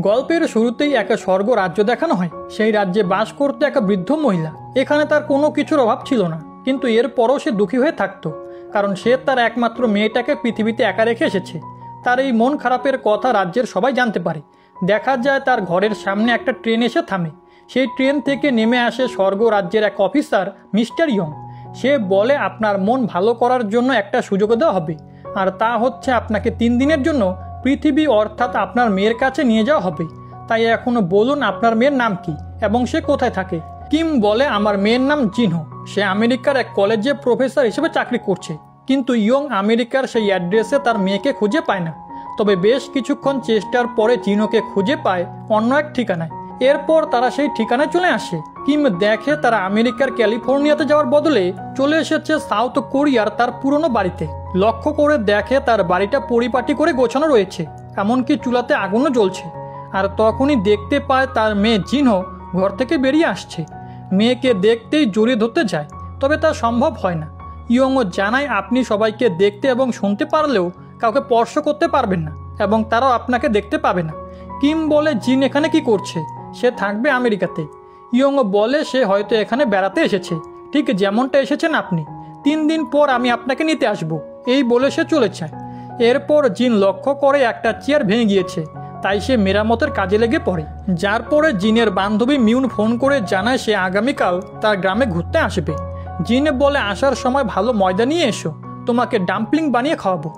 গল্পের শুরুতেই একটা স্বর্গ রাজ্য দেখানো হয়। সেই রাজ্যে বাস করতে একটা বৃদ্ধ মহিলা। এখানে তার কোনো কিছুর অভাব ছিল না, কিন্তু এরপরও সে দুঃখী হয়ে থাকতো, কারণ সে তার একমাত্র মেয়েটাকে পৃথিবীতে একা রেখে এসেছে। তার এই মন খারাপের কথা রাজ্যের সবাই জানতে পারে। দেখা যায় তার ঘরের সামনে একটা ট্রেন এসে থামে। সেই ট্রেন থেকে নেমে আসে স্বর্গ রাজ্যের এক অফিসার মিস্টার ইয়ং। সে বলে আপনার মন ভালো করার জন্য একটা সুযোগ দেওয়া হবে, আর তা হচ্ছে আপনাকে 3 দিনের জন্য পৃথিবী অর্থাৎ আপনার মেয়ের কাছে নিয়ে যাওয়া হবে। তাই এখনো বলুন আপনার মেয়ের নাম কি এবং সে কোথায় থাকে। কিম বলে আমার মেয়ের নাম জিনহো। সে আমেরিকার এক কলেজে প্রফেসর হিসেবে চাকরি করছে। কিন্তু ইয়ং আমেরিকার সেই অ্যাড্রেসে তার মেয়েকে খুঁজে পায় না। তবে বেশ কিছুক্ষণ চেষ্টার পরে জিনহোকে খুঁজে পায় অন্য এক ঠিকানায়। এরপর তারা সেই ঠিকানায় চলে আসে। কিম দেখে তারা আমেরিকার ক্যালিফোর্নিয়াতে যাওয়ার বদলে চলে এসেছে সাউথ কোরিয়ার তার পুরনো বাড়িতে। লক্ষ্য করে দেখে তার বাড়িটা পরিপাটি করে গোছানো রয়েছে, এমনকি চুলাতে আগুনও জ্বলছে। আর তখনই দেখতে পায় তার মেয়ে জিনহো ঘর থেকে বেরিয়ে আসছে। মেয়েকে দেখতেই জড়িয়ে ধরতে যায়, তবে তা সম্ভব হয় না। ইয়ংও জানায় আপনি সবাইকে দেখতে এবং শুনতে পারলেও কাউকে স্পর্শ করতে পারবেন না, এবং তারাও আপনাকে দেখতে পাবে না। কিম বলে জিন এখানে কি করছে? সে থাকবে আমেরিকাতে। ইয়ংও বলে সে হয়তো এখানে বেড়াতে এসেছে, ঠিক যেমনটা এসেছেন আপনি। 3 দিন পর আমি আপনাকে নিতে আসব, এই বলে সে চলে যায়। এরপর জিন লক্ষ্য করে একটা চেয়ার ভেঙে গিয়েছে, তাই সে মেরামতের কাজে লেগে পড়ে। যার পরে জিনের বান্ধবী মিউন ফোন করে জানায় সে আগামীকাল তার গ্রামে ঘুরতে আসবে। জিন বলে আসার সময় ভালো ময়দা নিয়ে এসো, তোমাকে ডাম্পলিং বানিয়ে খাওয়াবো।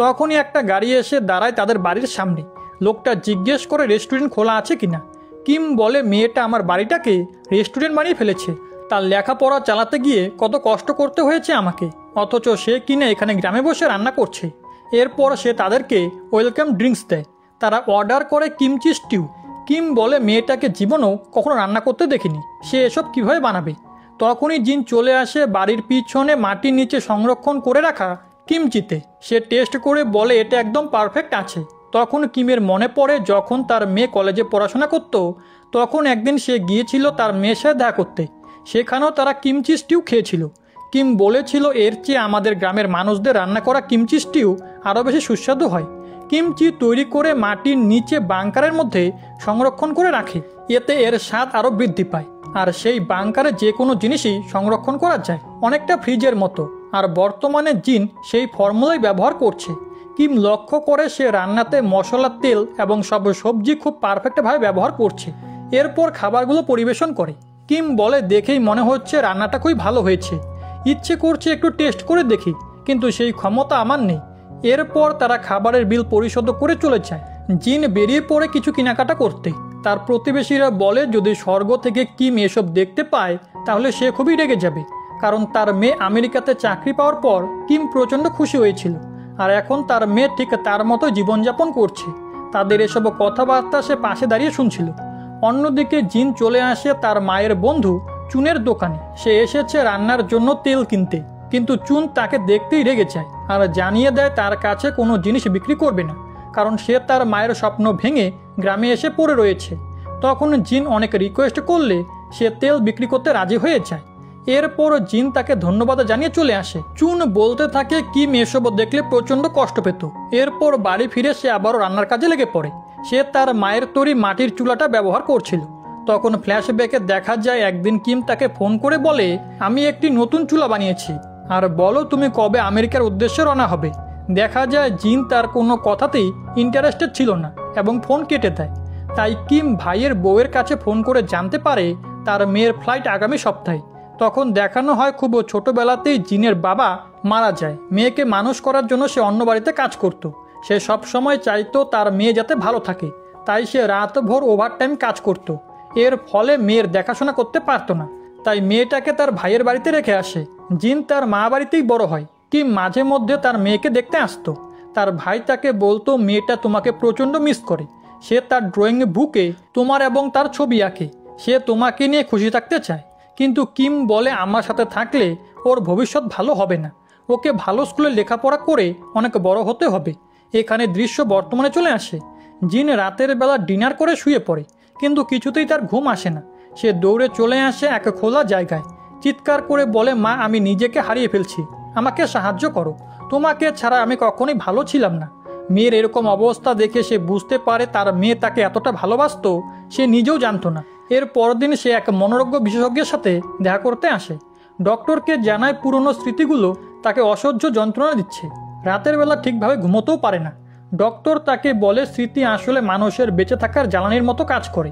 তখনই একটা গাড়ি এসে দাঁড়ায় তাদের বাড়ির সামনে। লোকটা জিজ্ঞেস করে রেস্টুরেন্ট খোলা আছে কিনা। কিম বলে মেয়েটা আমার বাড়িটাকে রেস্টুরেন্ট বানিয়ে ফেলেছে। তার লেখাপড়া চালাতে গিয়ে কত কষ্ট করতে হয়েছে আমাকে, অথচ সে কিনা এখানে গ্রামে বসে রান্না করছে। এরপর সে তাদেরকে ওয়েলকাম ড্রিঙ্কস দেয়। তারা অর্ডার করে কিমচি স্টিউ। কিম বলে মেয়েটাকে জীবনেও কখনো রান্না করতে দেখিনি, সে এসব কিভাবে বানাবে। তখনই জিন চলে আসে বাড়ির পিছনে মাটির নিচে সংরক্ষণ করে রাখা কিমচিতে। সে টেস্ট করে বলে এটা একদম পারফেক্ট আছে। তখন কিমের মনে পড়ে যখন তার মেয়ে কলেজে পড়াশোনা করত, তখন একদিন সে গিয়েছিল তার মেয়ের সাথে দেখা করতে। সেখানেও তারা কিমচি স্টিউ খেয়েছিল। কিম বলেছিল এর চেয়ে আমাদের গ্রামের মানুষদের রান্না করা কিমচি স্টিউ আরও বেশি সুস্বাদু হয়। কিমচি তৈরি করে মাটির নিচে বাংকারের মধ্যে সংরক্ষণ করে রাখে, এতে এর স্বাদ আরও বৃদ্ধি পায়। আর সেই বাংকারে যে কোনো জিনিসই সংরক্ষণ করা যায়, অনেকটা ফ্রিজের মতো। আর বর্তমানে জিন সেই ফর্মুলাই ব্যবহার করছে। কিম লক্ষ্য করে সে রান্নাতে মশলা, তেল এবং সব সবজি খুব পারফেক্টভাবে ব্যবহার করছে। এরপর খাবারগুলো পরিবেশন করে। কিম বলে দেখেই মনে হচ্ছে রান্নাটা খুবই ভালো হয়েছে, ইচ্ছে করছে একটু টেস্ট করে দেখি, কিন্তু সেই ক্ষমতা আমার নেই। এরপর তারা খাবারের বিল পরিশোধ করে চলে যায়। জিন বেরিয়ে পড়ে কিছু কেনাকাটা করতে। তার প্রতিবেশীরা বলে যদি স্বর্গ থেকে কিম এসব দেখতে পায় তাহলে সে খুবই রেগে যাবে, কারণ তার মেয়ে আমেরিকাতে চাকরি পাওয়ার পর কিম প্রচণ্ড খুশি হয়েছিল, আর এখন তার মেয়ে ঠিক তার মতো জীবনযাপন করছে। তাদের এসব কথাবার্তা সে পাশে দাঁড়িয়ে শুনছিল। অন্যদিকে জিন চলে আসে তার মায়ের বন্ধু চুনের দোকানে। সে এসেছে রান্নার জন্য তেল কিনতে, কিন্তু চুন তাকে দেখতেই রেগে যায় আর জানিয়ে দেয় তার কাছে কোনো জিনিস বিক্রি করবে না, কারণ সে তার মায়ের স্বপ্ন ভেঙে গ্রামে এসে পড়ে রয়েছে। তখন জিন অনেক রিকোয়েস্ট করলে সে তেল বিক্রি করতে রাজি হয়ে যায়। এরপর জিন তাকে ধন্যবাদ জানিয়ে চলে আসে। চুন বলতে থাকে কিম এসব দেখলে প্রচণ্ড কষ্ট পেত। এরপর বাড়ি ফিরে সে আবারও রান্নার কাজে লেগে পড়ে। সে তার মায়ের তৈরি মাটির চুলাটা ব্যবহার করছিল। তখন ফ্ল্যাশব্যাকে দেখা যায় একদিন কিম তাকে ফোন করে বলে আমি একটি নতুন চুলা বানিয়েছি, আর বলো তুমি কবে আমেরিকার উদ্দেশ্যে রওনা হবে। দেখা যায় জিন তার কোনো কথাতেই ইন্টারেস্টেড ছিল না এবং ফোন কেটে দেয়। তাই কিম ভাইয়ের বউয়ের কাছে ফোন করে জানতে পারে তার মেয়ের ফ্লাইট আগামী সপ্তাহে। তখন দেখানো হয় খুব ছোটবেলাতেই জিনের বাবা মারা যায়। মেয়েকে মানুষ করার জন্য সে অন্য বাড়িতে কাজ করত। সে সব সময় চাইতো তার মেয়ে যাতে ভালো থাকে, তাই সে রাতভর ওভারটাইম কাজ করত। এর ফলে মেয়ের দেখাশোনা করতে পারতো না, তাই মেয়েটাকে তার ভাইয়ের বাড়িতে রেখে আসে। জিন তার মা বাড়িতেই বড় হয়। কিম মাঝে মধ্যে তার মেয়েকে দেখতে আসতো। তার ভাই তাকে বলতো মেয়েটা তোমাকে প্রচণ্ড মিস করে। সে তার ড্রয়িং বুকে তোমার এবং তার ছবি আঁকে। সে তোমাকে নিয়ে খুশি থাকতে চায়, কিন্তু কিম বলে আমার সাথে থাকলে ওর ভবিষ্যৎ ভালো হবে না। ওকে ভালো স্কুলে লেখাপড়া করে অনেক বড় হতে হবে। এখানে দৃশ্য বর্তমানে চলে আসে। জিন রাতের বেলা ডিনার করে শুয়ে পড়ে, কিন্তু কিছুতেই তার ঘুম আসে না। সে দৌড়ে চলে আসে এক খোলা জায়গায়, চিৎকার করে বলে মা আমি নিজেকে হারিয়ে ফেলছি, আমাকে সাহায্য করো, তোমাকে ছাড়া আমি কখনোই ভালো ছিলাম না। মেয়ের এরকম অবস্থা দেখে সে বুঝতে পারে তার মেয়ে তাকে এতটা ভালোবাসতো সে নিজেও জানতো না। এর পরদিন সে এক মনোরোগ বিশেষজ্ঞের সাথে দেখা করতে আসে। ডক্টরকে জানায় পুরনো স্মৃতিগুলো তাকে অসহ্য যন্ত্রণা দিচ্ছে, রাতের বেলা ঠিকভাবে ঘুমোতেও পারে না। ডক্টর তাকে বলে স্মৃতি আসলে মানুষের বেঁচে থাকার জ্বালানির মতো কাজ করে।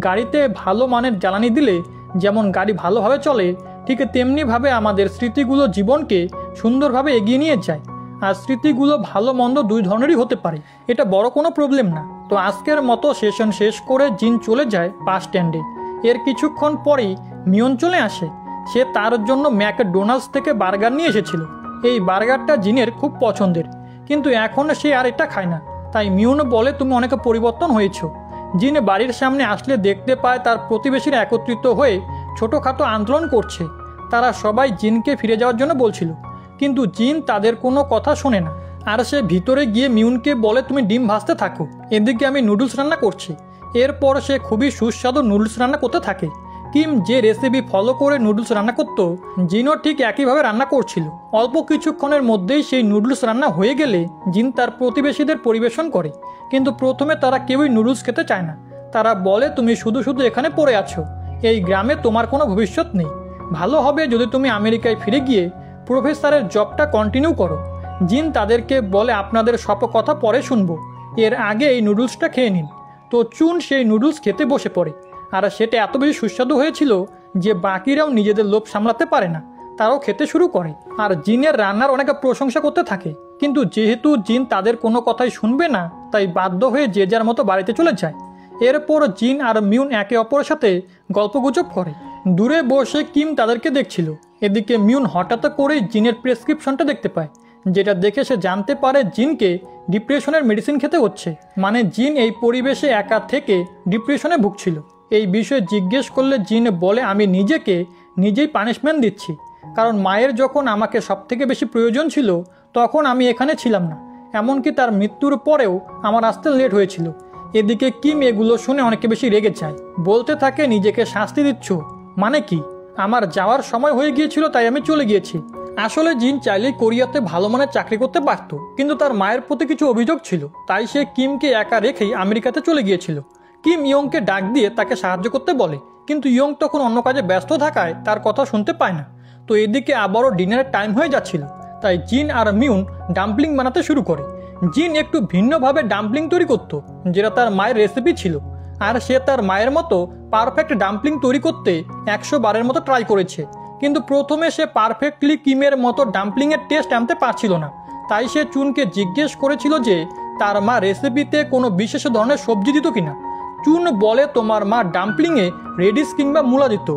গাড়িতে ভালো মানের জ্বালানি দিলে যেমন গাড়ি ভালোভাবে চলে, ঠিক তেমনিভাবে আমাদের স্মৃতিগুলো জীবনকে সুন্দরভাবে এগিয়ে নিয়ে যায়। আর স্মৃতিগুলো ভালো মন্দ দুই ধরনেরই হতে পারে, এটা বড় কোনো প্রবলেম না। তো আজকের মতো সেশন শেষ করে জিন চলে যায় বাস স্ট্যান্ডে। এর কিছুক্ষণ পরেই মিয়ন চলে আসে। সে তার জন্য ম্যাকডোনাল্ডস থেকে বার্গার নিয়ে এসেছিল। এই বার্গারটা জিনের খুব পছন্দের, কিন্তু এখন সে আর এটা খায় না। তাই মিয়ন বলে তুমি অনেক পরিবর্তন হয়েছ। জিন বাড়ির সামনে আসলে দেখতে পায় তার প্রতিবেশীরা একত্রিত হয়ে ছোটোখাটো আন্দোলন করছে। তারা সবাই জিনকে ফিরে যাওয়ার জন্য বলছিল, কিন্তু জিন তাদের কোনো কথা শোনে না। আর সে ভিতরে গিয়ে মিউনকে বলে তুমি ডিম ভাজতে থাকো, এদিকে আমি নুডলস রান্না করছি। এরপর সে খুবই সুস্বাদু নুডলস রান্না করতে থাকে। কিম যে রেসিপি ফলো করে নুডলস রান্না করতো, জিনও ঠিক একইভাবে রান্না করছিল। অল্প কিছুক্ষণের মধ্যেই সেই নুডলস রান্না হয়ে গেলে জিন তার প্রতিবেশীদের পরিবেশন করে। কিন্তু প্রথমে তারা কেউই নুডলস খেতে চায় না। তারা বলে তুমি শুধু শুধু এখানে পড়ে আছো, এই গ্রামে তোমার কোনো ভবিষ্যৎ নেই। ভালো হবে যদি তুমি আমেরিকায় ফিরে গিয়ে প্রফেসরের জবটা কন্টিনিউ করো। জিন তাদেরকে বলে আপনাদের সব কথা পরে শুনবো, এর আগে এই নুডলসটা খেয়ে নিন। তো চুন সেই নুডলস খেতে বসে পড়ে। আর সেটা এত বেশি সুস্বাদু হয়েছিল যে বাকিরাও নিজেদের লোভ সামলাতে পারে না, তারাও খেতে শুরু করে। আর জিনের রান্নার অনেক প্রশংসা করতে থাকে। কিন্তু যেহেতু জিন তাদের কোনো কথাই শুনবে না, তাই বাধ্য হয়ে যে যার মতো বাড়িতে চলে যায়। এরপর জিন আর মিউন একে অপরের সাথে গল্পগুজব করে। দূরে বসে কিম তাদেরকে দেখছিল। এদিকে মিউন হঠাৎ করেই জিনের প্রেসক্রিপশনটা দেখতে পায়, যেটা দেখে সে জানতে পারে জিনকে ডিপ্রেশনের মেডিসিন খেতে হচ্ছে। মানে জিন এই পরিবেশে একা থেকে ডিপ্রেশনে ভুগছিল। এই বিষয়ে জিজ্ঞেস করলে জিন বলে আমি নিজেকে নিজেই পানিশমেন্ট দিচ্ছি, কারণ মায়ের যখন আমাকে সবথেকে বেশি প্রয়োজন ছিল তখন আমি এখানে ছিলাম না। এমনকি তার মৃত্যুর পরেও আমার আসতে লেট হয়েছিল। এদিকে কিম এগুলো শুনে অনেক বেশি রেগে যায়, বলতে থাকে নিজেকে শাস্তি দিচ্ছ মানে কি? আমার যাওয়ার সময় হয়ে গিয়েছিল তাই আমি চলে গিয়েছি। আসলে জিন চাইলেই কোরিয়াতে ভালো মানের চাকরি করতে পারত, কিন্তু তার মায়ের প্রতি কিছু অভিযোগ ছিল, তাই সে কিমকে একা রেখেই আমেরিকাতে চলে গিয়েছিল। কিম ইয়ংকে ডাক দিয়ে তাকে সাহায্য করতে বলে, কিন্তু ইয়ং তখন অন্য কাজে ব্যস্ত থাকায় তার কথা শুনতে পায় না। তো এদিকে আবারও ডিনারের টাইম হয়ে যাচ্ছিল, তাই জিন আর মিউন ডাম্পলিং বানাতে শুরু করে। জিন একটু ভিন্নভাবে ডাম্পলিং তৈরি করত, যেটা তার মায়ের রেসিপি ছিল। আর সে তার মায়ের মতো পারফেক্ট ডাম্পলিং তৈরি করতে 100 বারের মতো ট্রাই করেছে, কিন্তু প্রথমে সে পারফেক্টলি কিমের মতো ডাম্পলিংয়ের টেস্ট আনতে পারছিল না। তাই সে চুনকে জিজ্ঞেস করেছিল যে তার মা রেসিপিতে কোনো বিশেষ ধরনের সবজি দিত কিনা। চুন বলে তোমার মা ডাম্পলিংয়ে রেডিশ কিংবা মূলা দিত।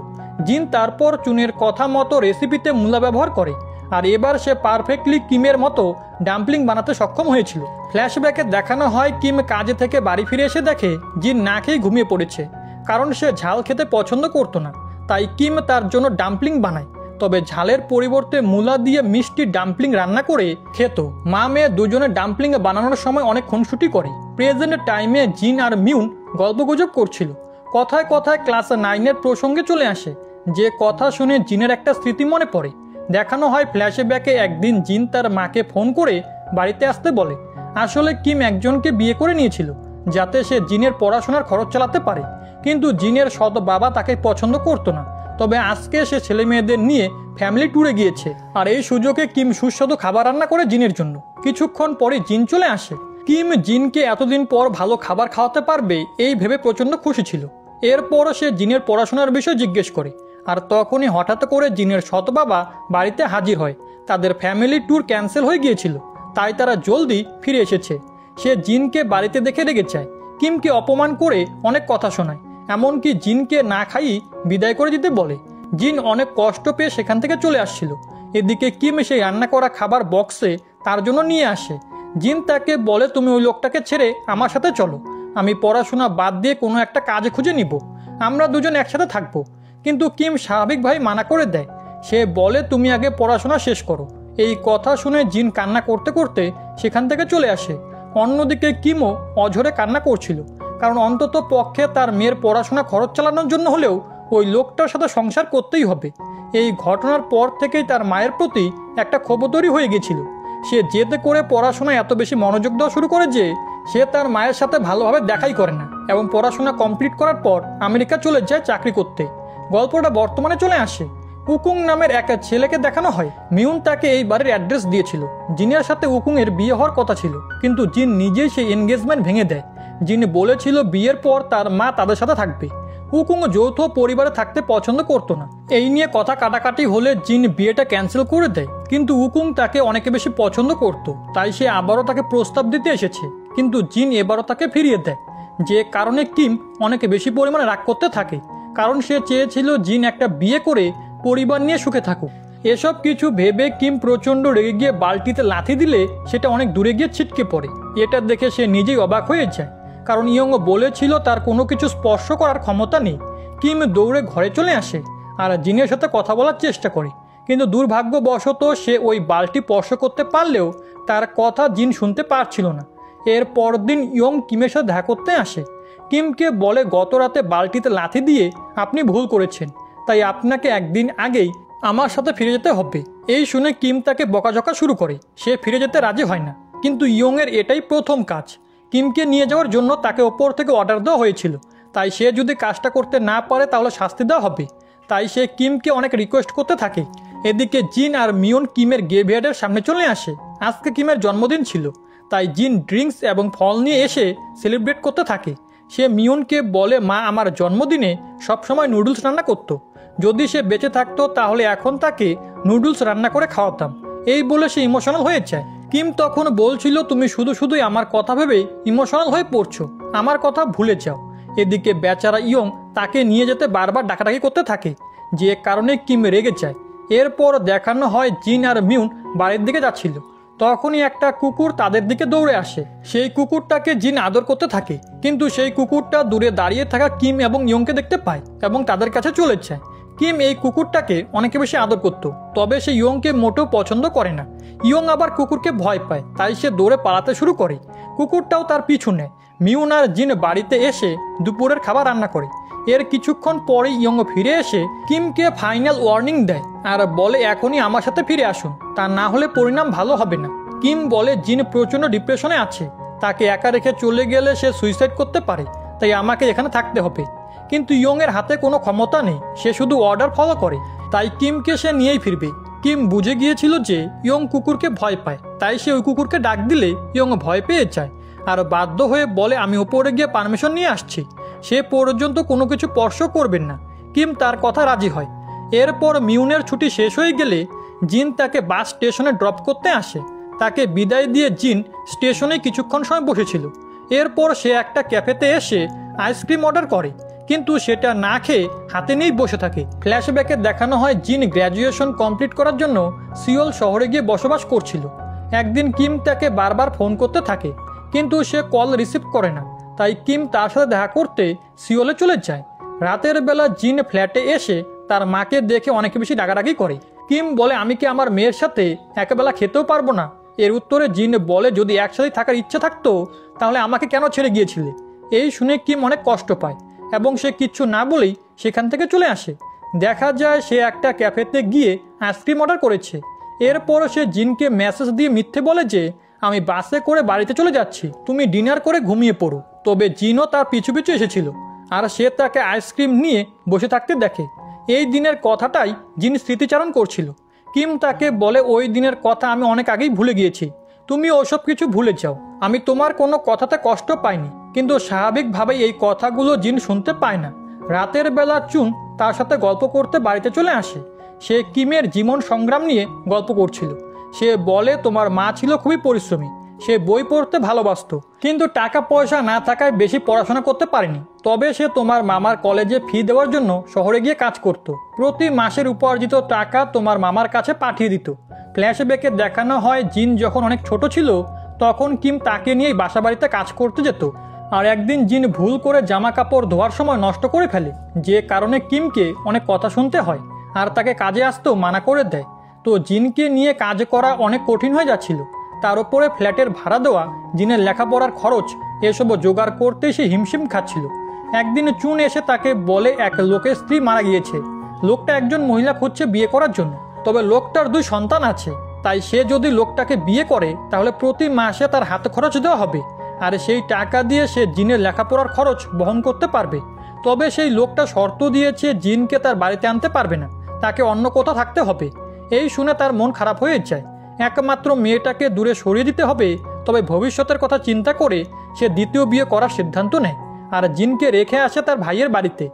জিন তারপর চুনের কথা মতো রেসিপিতে মূলা ব্যবহার করে, আর এবার সে পারফেক্টলি কিমের মতো ডাম্পলিং বানাতে সক্ষম হয়েছিল। ফ্ল্যাশব্যাকে দেখানো হয় কিম কাজে থেকে বাড়ি ফিরে এসে দেখে জিন না খেয়ে ঘুমিয়ে পড়েছে, কারণ সে ঝাল খেতে পছন্দ করতো না। তাই কিম তার জন্য ডাম্পলিং বানায়, তবে ঝালের পরিবর্তে মূলা দিয়ে মিষ্টি ডাম্পলিং রান্না করে খেত। মা মেয়ে দুজনে ডাম্পলিং বানানোর সময় অনেক খুনসুটি করে। প্রেজেন্ট টাইমে জিন আর মিউন গল্পগুজব করছিল। কথায় কথায় ক্লাস 9-এর প্রসঙ্গে চলে আসে, যে কথা শুনে জিনের একটা স্মৃতি মনে পড়ে। দেখানো হয় ফ্ল্যাশব্যাকে একদিন জিন তার মাকে ফোন করে বাড়িতে আসতে বলে। আসলে কিম একজনকে বিয়ে করে নিয়েছিল যাতে সে জিনের পড়াশোনার খরচ চালাতে পারে, কিন্তু জিনের সৎ বাবা তাকে পছন্দ করতো না। তবে আজকে সে ছেলে মেয়েদের নিয়ে ফ্যামিলি ট্যুরে গিয়েছে, আর এই সুযোগে কিম সুস্বাদু খাবার রান্না করে জিনের জন্য। কিছুক্ষণ পরে জিন চলে আসে। কিম জিনকে এতদিন পর ভালো খাবার খাওয়াতে পারবে এই ভেবে প্রচন্ড খুশি ছিল। এরপর সে জিনের পড়াশোনার বিষয় জিজ্ঞেস করে, আর তখনই হঠাৎ করে জিনের সৎ বাবা বাড়িতে হাজির হয়। তাদের ফ্যামিলি ট্যুর ক্যান্সেল হয়ে গিয়েছিল, তাই তারা জলদি ফিরে এসেছে। সে জিনকে বাড়িতে দেখে রেগে যায়, কিমকে অপমান করে অনেক কথা শোনায়, এমনকি জিনকে না খাইয়ে বিদায় করে দিতে বলে। জিন অনেক কষ্ট পেয়ে সেখান থেকে চলে আসছিল। এদিকে কিম সেই রান্না করা খাবার বক্সে তার জন্য নিয়ে আসে। জিন তাকে বলে তুমি ওই লোকটাকে ছেড়ে আমার সাথে চলো, আমি পড়াশোনা বাদ দিয়ে কোনো একটা কাজ খুঁজে নিব, আমরা দুজন একসাথে থাকবো। কিন্তু কিম স্বাভাবিকভাবে মানা করে দেয়। সে বলে তুমি আগে পড়াশোনা শেষ করো। এই কথা শুনে জিন কান্না করতে করতে সেখান থেকে চলে আসে। অন্যদিকে কিমও অঝরে কান্না করছিল, কারণ অন্তত পক্ষে তার মেয়ের পড়াশোনা খরচ চালানোর জন্য হলেও ওই লোকটার সাথে সংসার করতেই হবে। এই ঘটনার পর থেকেই তার মায়ের প্রতি একটা ক্ষোভ তৈরি হয়ে গেছিল। সে জেদে করে পড়াশোনায় এত বেশি মনোযোগ দেওয়া শুরু করে যে সে তার মায়ের সাথে ভালোভাবে দেখাই করে না এবং পড়াশোনা কমপ্লিট করার পর আমেরিকা চলে যায় চাকরি করতে। গল্পটা বর্তমানে চলে আসে। উকুং নামের এক ছেলেকে দেখানো হয়। মিউন তাকে এই বাড়ির অ্যাড্রেস দিয়েছিল। জিনের সাথে উকুং এর বিয়ে হওয়ার কথা ছিল, কিন্তু জিন নিজেই সেই এনগেজমেন্ট ভেঙে দেয়। জিন বলেছিল বিয়ের পর তার মা তাদের সাথে থাকবে। উকুং যৌথ পরিবারে থাকতে পছন্দ করতো না। এই নিয়ে কথা কাটাকাটি হলে জিন বিয়েটা ক্যান্সেল করে দেয়, কিন্তু উকুং তাকে অনেক বেশি পছন্দ করত, তাই সে আবারও তাকে প্রস্তাব দিতে এসেছে, কিন্তু জিন এবারও তাকে ফিরিয়ে দেয়। যে কারণে কিম অনেক বেশি পরিমাণে রাগ করতে থাকে, কারণ সে চেয়েছিল জিন একটা বিয়ে করে পরিবার নিয়ে সুখে থাকুক। এসব কিছু ভেবে কিম প্রচণ্ড রেগে গিয়ে বালতিতে লাথি দিলে সেটা অনেক দূরে গিয়ে ছিটকে পড়ে। এটা দেখে সে নিজেই অবাক হয়ে যায়, কারণ ইয়ং বলেছিল তার কোনো কিছু স্পর্শ করার ক্ষমতা নেই। কিম দৌড়ে ঘরে চলে আসে আর জিনের সাথে কথা বলার চেষ্টা করে, কিন্তু দুর্ভাগ্যবশত সে ওই বালতি স্পর্শ করতে পারলেও তার কথা জিন শুনতে পারছিল না। এর পরদিন ইয়ং কিমের সাথে দেখা করতে আসে। কিমকে বলে গত রাতে বালতিতে লাথি দিয়ে আপনি ভুল করেছেন, তাই আপনাকে একদিন আগেই আমার সাথে ফিরে যেতে হবে। এই শুনে কিম তাকে বকাঝকা শুরু করে। সে ফিরে যেতে রাজি হয় না, কিন্তু ইয়ংয়ের এটাই প্রথম কাজ। কিমকে নিয়ে যাওয়ার জন্য তাকে ওপর থেকে অর্ডার দেওয়া হয়েছিল, তাই সে যদি কাজটা করতে না পারে তাহলে শাস্তি দেওয়া হবে। তাই সে কিমকে অনেক রিকোয়েস্ট করতে থাকে। এদিকে জিন আর মিয়ন কিমের গ্রেভইয়ার্ডের সামনে চলে আসে। আজকে কিমের জন্মদিন ছিল, তাই জিন ড্রিঙ্কস এবং ফল নিয়ে এসে সেলিব্রেট করতে থাকে। সে মিয়নকে বলে মা আমার জন্মদিনে সবসময় নুডলস রান্না করতো, যদি সে বেঁচে থাকতো তাহলে এখন তাকে নুডলস রান্না করে খাওয়াতাম। এই বলে সে ইমোশনাল হয়ে যায়। কিম তখন বলছিল তুমি শুধুই আমার কথা ভেবে ইমোশনাল হয়ে পড়ছো, আমার কথা ভুলে যাও। এদিকে বেচারা ইয়ং তাকে নিয়ে যেতে বারবার ডাকাডাকি করতে থাকে, যে কারণে কিম রেগে যায়। এরপর দেখানো হয় জিন আর মিউন বাড়ির দিকে যাচ্ছিল, তখনই একটা কুকুর তাদের দিকে দৌড়ে আসে। সেই কুকুরটাকে জিন আদর করতে থাকে, কিন্তু সেই কুকুরটা দূরে দাঁড়িয়ে থাকা কিম এবং ইয়ংকে দেখতে পায় এবং তাদের কাছে চলে যায়। কিম এই কুকুরটাকে অনেক বেশি আদর করত, তবে সে ইয়ংকে মোটেও পছন্দ করে না। ইয়ং আবার কুকুরকে ভয় পায়, তাই সে দৌড়ে পালাতে শুরু করে। কুকুরটাও তার পিছু নেয়। মিউন আর জিন বাড়িতে এসে দুপুরের খাবার রান্না করে। এর কিছুক্ষণ পরেই ইয়ং ফিরে এসে কিমকে ফাইনাল ওয়ার্নিং দেয় আর বলে এখনই আমার সাথে ফিরে আসুন, তা না হলে পরিণাম ভালো হবে না। কিম বলে জিন প্রচণ্ড ডিপ্রেশনে আছে, তাকে একা রেখে চলে গেলে সে সুইসাইড করতে পারে, তাই আমাকে এখানে থাকতে হবে। কিন্তু ইয়ং এর হাতে কোনো ক্ষমতা নেই, সে শুধু অর্ডার ফলো করে, তাই কিমকে সে নিয়েই ফিরবে। কিম বুঝে গিয়েছিল যে ইয়ং কুকুরকে ভয় পায়, তাই সে ওই কুকুরকে ডাক দিলে ইয়ং ভয় পেয়ে যায় আর বাধ্য হয়ে বলে আমি ওপরে গিয়ে পারমিশন নিয়ে আসছি, সে পর্যন্ত কোনো কিছু স্পর্শ করবেন না। কিম তার কথা রাজি হয়। এরপর মিউনের ছুটি শেষ হয়ে গেলে জিন তাকে বাস স্টেশনে ড্রপ করতে আসে। তাকে বিদায় দিয়ে জিন স্টেশনে কিছুক্ষণ সময় বসেছিল। এরপর সে একটা ক্যাফেতে এসে আইসক্রিম অর্ডার করে, কিন্তু সেটা না খেয়ে হাতে নিয়েই বসে থাকে। ফ্ল্যাশব্যাকে দেখানো হয় জিন গ্র্যাজুয়েশন কমপ্লিট করার জন্য সিওল শহরে গিয়ে বসবাস করছিল। একদিন কিম তাকে বারবার ফোন করতে থাকে, কিন্তু সে কল রিসিভ করে না, তাই কিম তার সাথে দেখা করতে সিওলে চলে যায়। রাতের বেলা জিন ফ্ল্যাটে এসে তার মাকে দেখে অনেক বেশি ডাকাডাকি করে। কিম বলে আমি কি আমার মেয়ের সাথে একবেলা খেতেও পারবো না? এর উত্তরে জিন বলে যদি একসাথে থাকার ইচ্ছে থাকতো তাহলে আমাকে কেন ছেড়ে গিয়েছিলে? এই শুনে কিম অনেক কষ্ট পায় এবং সে কিচ্ছু না বলেই সেখান থেকে চলে আসে। দেখা যায় সে একটা ক্যাফেতে গিয়ে আইসক্রিম অর্ডার করেছে। এরপর সে জিনকে মেসেজ দিয়ে মিথ্যে বলে যে আমি বাসে করে বাড়িতে চলে যাচ্ছি, তুমি ডিনার করে ঘুমিয়ে পড়ো। তবে জিনও তার পিছু পিছু এসেছিল আর সে তাকে আইসক্রিম নিয়ে বসে থাকতে দেখে। এই দিনের কথাটাই জিন স্মৃতিচারণ করছিল। কিম তাকে বলে ওই দিনের কথা আমি অনেক আগেই ভুলে গিয়েছি, তুমি ওসব কিছু ভুলে যাও, আমি তোমার কোনো কথাতে কষ্ট পাইনি। কিন্তু স্বাভাবিকভাবেই এই কথাগুলো জিন শুনতে পায় না। রাতের বেলা চুন তার সাথে গল্প করতে বাড়িতে চলে আসে। সে কিমের জীবন সংগ্রাম নিয়ে গল্প করছিল। সে বলে তোমার মা ছিল খুবই পরিশ্রমী, সে বই পড়তে ভালোবাসতো, কিন্তু টাকা পয়সা না থাকায় বেশি পড়াশোনা করতে পারেনি। তবে সে তোমার মামার কলেজে ফি দেওয়ার জন্য শহরে গিয়ে কাজ করত। প্রতি মাসের উপার্জিত টাকা তোমার মামার কাছে পাঠিয়ে দিত। ফ্ল্যাশব্যাকে দেখানো হয় জিন যখন অনেক ছোট ছিল তখন কিম তাকে নিয়েই বাসা বাড়িতে কাজ করতে যেত। আর একদিন জিন ভুল করে জামা কাপড় ধোয়ার সময় নষ্ট করে ফেলে, যে কারণে কিমকে অনেক কথা শুনতে হয় আর তাকে কাজে আসতেও মানা করে দেয়। তো জিনকে নিয়ে কাজ করা অনেক কঠিন হয়ে যাচ্ছিল। তার উপরে ফ্ল্যাটের ভাড়া দেওয়া, জিনের লেখাপড়ার খরচ, এসব জোগাড় করতে সে হিমশিম খাচ্ছিল। একদিন চুন এসে তাকে বলে এক লোকের স্ত্রী মারা গিয়েছে। লোকটা একজন মহিলা খুঁজছে বিয়ে করার জন্য, তবে লোকটার 2 সন্তান আছে। তাই সে যদি লোকটাকে বিয়ে করে তাহলে প্রতি মাসে তার হাতে খরচ দেওয়া হবে, আর সেই টাকা দিয়ে সে জিনের লেখাপড়ার খরচ বহন করতে পারবে। তবে সেই লোকটা শর্ত দিয়েছে জিনকে তার বাড়িতে আনতে পারবে না, তাকে অন্য কোথাও থাকতে হবে। এই শুনে তার মন খারাপ হয়ে যায়। একমাত্র মেয়েটাকে দূরে সরিয়ে দিতে হবে, তবে ভবিষ্যতের কথা চিন্তা করে সে দ্বিতীয় বিয়ে করার সিদ্ধান্ত নেয় আর জিনকে রেখে আসে তার ভাইয়ের বাড়িতে।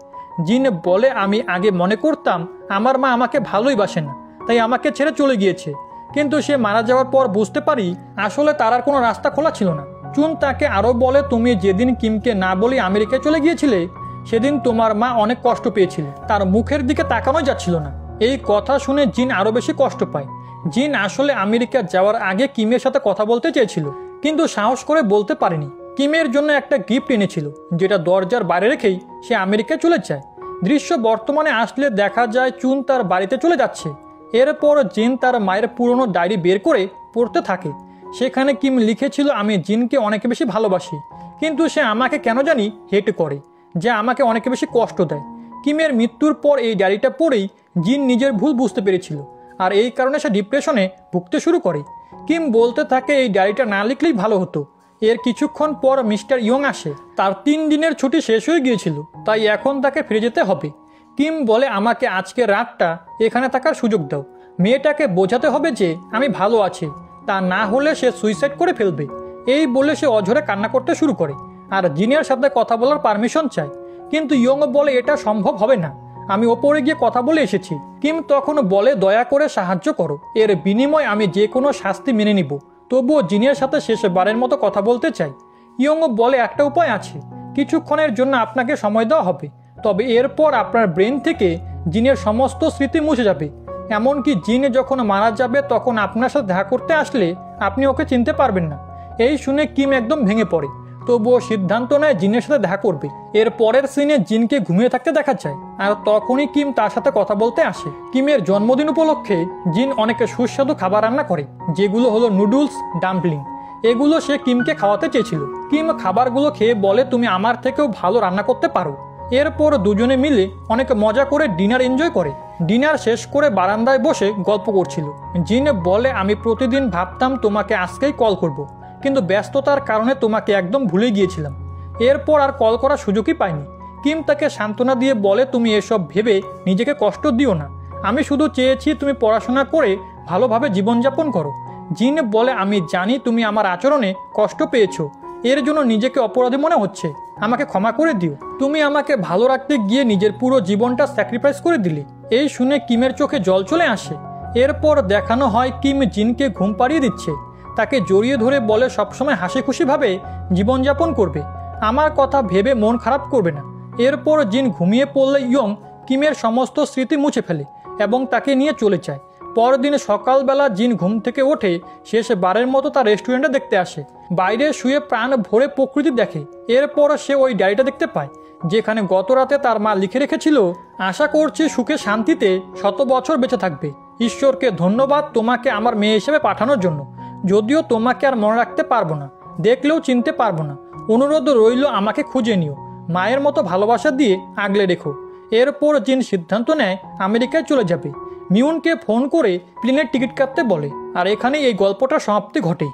জিন বলে, আমি আগে মনে করতাম আমার মা আমাকে ভালোই বাসে না, তাই আমাকে ছেড়ে চলে গিয়েছে, কিন্তু সে মারা যাওয়ার পর বুঝতে পারি আসলে তার আর কোনো রাস্তা খোলা ছিল না। চুন তাকে আরও বলে, তুমি যেদিন কিমকে না বলে আমেরিকায় চলে গিয়েছিলে সেদিন তোমার মা অনেক কষ্ট পেয়েছিল, তার মুখের দিকে তাকানোই যাচ্ছিল না। এই কথা শুনে জিন আরও বেশি কষ্ট পায়। জিন আসলে আমেরিকা যাওয়ার আগে কিমের সাথে কথা বলতে চেয়েছিল, কিন্তু সাহস করে বলতে পারেনি। কিমের জন্য একটা গিফট এনেছিল, যেটা দরজার বাইরে রেখেই সে আমেরিকায় চলে যায়। দৃশ্য বর্তমানে আসলে দেখা যায় চুন তার বাড়িতে চলে যাচ্ছে। এরপর জিন তার মায়ের পুরনো ডায়েরি বের করে পড়তে থাকে। সেখানে কিম লিখেছিল, আমি জিনকে অনেক বেশি ভালোবাসি, কিন্তু সে আমাকে কেন জানি হেট করে, যে আমাকে অনেক বেশি কষ্ট দেয়। কিমের মৃত্যুর পর এই ডায়েরিটা পড়েই জিন নিজের ভুল বুঝতে পেরেছিল, আর এই কারণে সে ডিপ্রেশনে ভুগতে শুরু করে। কিম বলতে থাকে, এই ডায়েরিটা না লিখলেই ভালো হতো। এর কিছুক্ষণ পর মিস্টার ইয়ং আসে। তার 3 দিনের ছুটি শেষ হয়ে গিয়েছিল, তাই এখন তাকে ফিরে যেতে হবে। কিম বলে, আমাকে আজকে রাতটা এখানে থাকার সুযোগ দাও। মেয়েটাকে বোঝাতে হবে যে আমি ভালো আছি, তা না হলে সে সুইসাইড করে ফেলবে। এই বলে সে অঝরে কান্না করতে শুরু করে আর জিনের সাথে কথা বলার পারমিশন চায়। কিন্তু ইয়ং বলে, এটা সম্ভব হবে না, আমি ওপরে গিয়ে কথা বলে এসেছি। কিম তখন বলে, দয়া করে সাহায্য করো, এর বিনিময়ে আমি যে কোনো শাস্তি মেনে নিব। তবুও জিনের সাথে শেষবারের মতো কথা বলতে চাই। ইয়ং বলে, একটা উপায় আছে, কিছুক্ষণের জন্য আপনাকে সময় দেওয়া হবে, তবে এরপর আপনার ব্রেন থেকে জিনের সমস্ত স্মৃতি মুছে যাবে। এমনকি জিন যখন মারা যাবে তখন আপনার সাথে দেখা করতে আসলে আপনি ওকে চিনতে পারবেন না। এই শুনে কিম একদম ভেঙে পড়ে, তবুও সিদ্ধান্ত নেয় জিনের সাথে দেখা করবে। এর পরের সিনে জিনকে ঘুমিয়ে থাকতে দেখা যায়, আর তখনই কিম তার সাথে কথা বলতে আসে। কিমের জন্মদিন উপলক্ষে জিন অনেক সুস্বাদু খাবার রান্না করে, যেগুলো হলো নুডলস, ডাম্পলিং। এগুলো সে কিমকে খাওয়াতে চেয়েছিল। কিম খাবারগুলো খেয়ে বলে, তুমি আমার থেকেও ভালো রান্না করতে পারো। এরপর দুজনে মিলে অনেক মজা করে ডিনার এনজয় করে। ডিনার শেষ করে বারান্দায় বসে গল্প করছিল। জিন বলে, আমি প্রতিদিন ভাবতাম তোমাকে আজকেই কল করব, কিন্তু ব্যস্ততার কারণে তোমাকে একদম ভুলে গিয়েছিলাম। এরপর আর কল করার সুযোগই পাইনি। কিম তাকে সান্ত্বনা দিয়ে বলে, তুমি এসব ভেবে নিজেকে কষ্ট দিও না, আমি শুধু চেয়েছি তুমি পড়াশোনা করে ভালোভাবে জীবনযাপন করো। জিন বলে, আমি জানি তুমি আমার আচরণে কষ্ট পেয়েছো, এর জন্য নিজেকে অপরাধী মনে হচ্ছে, আমাকে ক্ষমা করে দিও। তুমি আমাকে ভালো রাখতে গিয়ে নিজের পুরো জীবনটা স্যাক্রিফাইস করে দিলে। এই শুনে কিমের চোখে জল চলে আসে। এরপর দেখানো হয় কিম জিনকে ঘুম পাড়িয়ে দিচ্ছে, তাকে জড়িয়ে ধরে বলে সবসময় হাসি খুশিভাবে জীবনযাপন করবে, আমার কথা ভেবে মন খারাপ করবে না। এরপর জিন ঘুমিয়ে পড়লে ইয়ং কিমের সমস্ত স্মৃতি মুছে ফেলে এবং তাকে নিয়ে চলে যায়। পরদিন সকালবেলা জিন ঘুম থেকে ওঠে শেষবারের মতো তার রেস্টুরেন্টে দেখতে আসে। বাইরে শুয়ে প্রাণ ভরে প্রকৃতি দেখে। এরপর সে ওই ডায়েরিটা দেখতে পায়, যেখানে গত রাতে তার মা লিখে রেখেছিল, আশা করছি সুখে শান্তিতে 100 বছর বেঁচে থাকবে। ঈশ্বরকে ধন্যবাদ তোমাকে আমার মেয়ে হিসেবে পাঠানোর জন্য, যদিও তোমাকে আর মনে রাখতে পারবো না, দেখলেও চিনতে পারবো না। অনুরোধ রইল আমাকে খুঁজে নিও, মায়ের মতো ভালোবাসা দিয়ে আগলে রেখো। এরপর জিন সিদ্ধান্ত নেয় আমেরিকায় চলে যাবে। মিউনকে ফোন করে প্লেনের টিকিট কাটতে বলে। আর এখানেই এই গল্পটার সমাপ্তি ঘটে।